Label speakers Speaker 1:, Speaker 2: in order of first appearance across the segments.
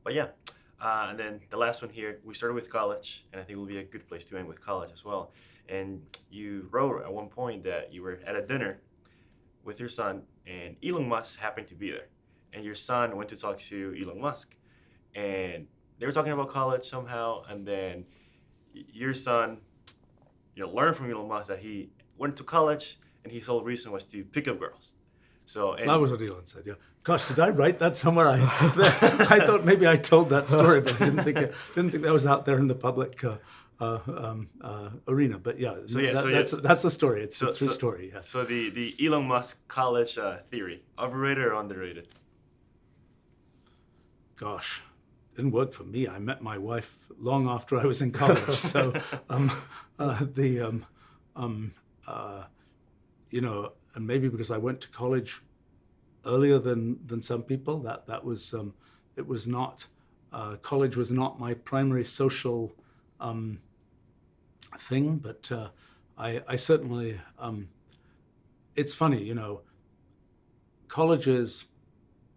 Speaker 1: But yeah, and then the last one here, we started with college, and I think it will be a good place to end with college as well. And you wrote at one point that you were at a dinner with your son, and Elon Musk happened to be there. And your son went to talk to Elon Musk, and they were talking about college somehow, and then your son, learned from Elon Musk that he went to college, and his whole reason was to pick up girls. So
Speaker 2: that was what Elon said. Yeah. Gosh, did I write that somewhere? I thought maybe I told that story, but I didn't think that was out there in the public arena. But yeah, that's the story. It's a true story. Yes.
Speaker 1: So the Elon Musk college theory, overrated or underrated?
Speaker 2: Gosh, didn't work for me. I met my wife long after I was in college, so and maybe because I went to college earlier than some people, that was it was not college was not my primary social thing, but I certainly it's funny, colleges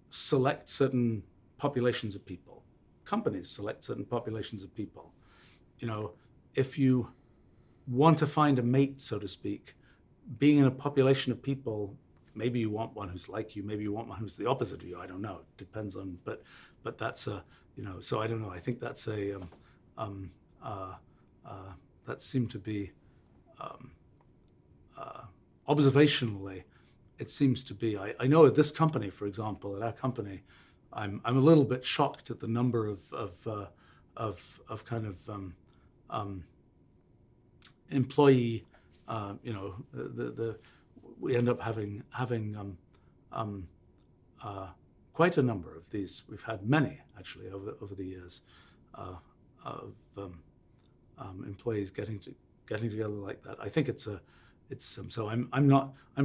Speaker 2: select certain populations of people, companies select certain populations of people. If you want to find a mate, so to speak, being in a population of people, maybe you want one who's like you, maybe you want one who's the opposite of you. I don't know. It depends on, but that's so I don't know. I think that's that seemed to be observationally, it seems to be. I know at this company, for example, at our company, I'm a little bit shocked at the number of kind of employee. We end up having quite a number of these. We've had many actually over the years of employees getting together like that. I think it's so I'm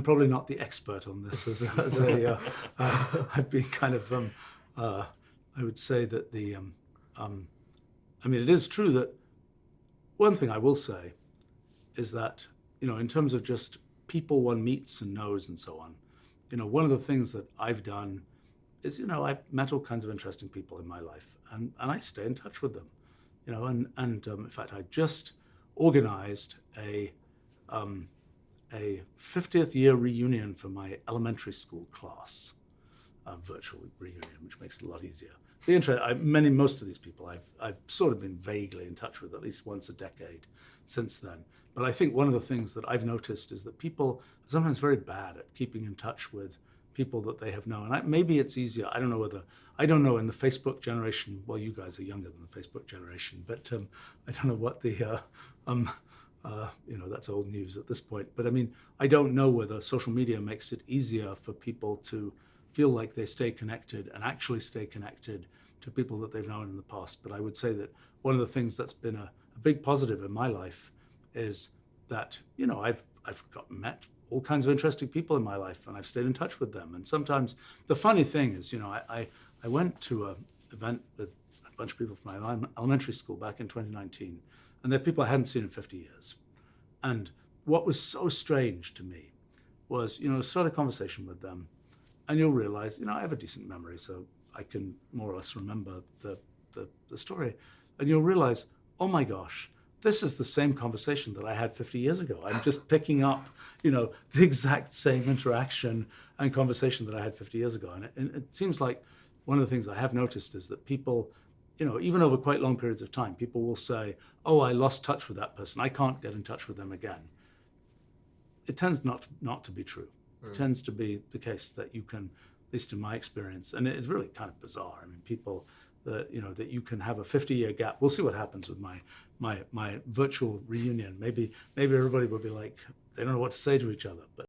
Speaker 2: probably not the expert on this as a I've been kind of I would say that it is true that one thing I will say is that in terms of just people one meets and knows and so on, one of the things that I've done is, I've met all kinds of interesting people in my life, and I stay in touch with them, and in fact, I just organized a 50th year reunion for my elementary school class, a virtual reunion, which makes it a lot easier. Most of these people I've sort of been vaguely in touch with at least once a decade since then. But I think one of the things that I've noticed is that people are sometimes very bad at keeping in touch with people that they have known. Maybe it's easier. I don't know in the Facebook generation. Well, you guys are younger than the Facebook generation, but I don't know what the that's old news at this point. But I don't know whether social media makes it easier for people to feel like they stay connected and actually stay connected to people that they've known in the past. But I would say that one of the things that's been a big positive in my life is that, I've met all kinds of interesting people in my life, and I've stayed in touch with them. And sometimes the funny thing is, I went to an event with a bunch of people from my elementary school back in 2019, and they're people I hadn't seen in 50 years. And what was so strange to me was, start a conversation with them, and you'll realize, I have a decent memory, so I can more or less remember the story. And you'll realize, oh my gosh, this is the same conversation that I had 50 years ago. I'm just picking up, the exact same interaction and conversation that I had 50 years ago. And it seems like one of the things I have noticed is that people, even over quite long periods of time, people will say, oh, I lost touch with that person. I can't get in touch with them again. It tends not to be true. It tends to be the case that you can, at least in my experience, and it's really kind of bizarre. People that you can have a 50-year gap. We'll see what happens with my virtual reunion. Maybe everybody will be like, they don't know what to say to each other. But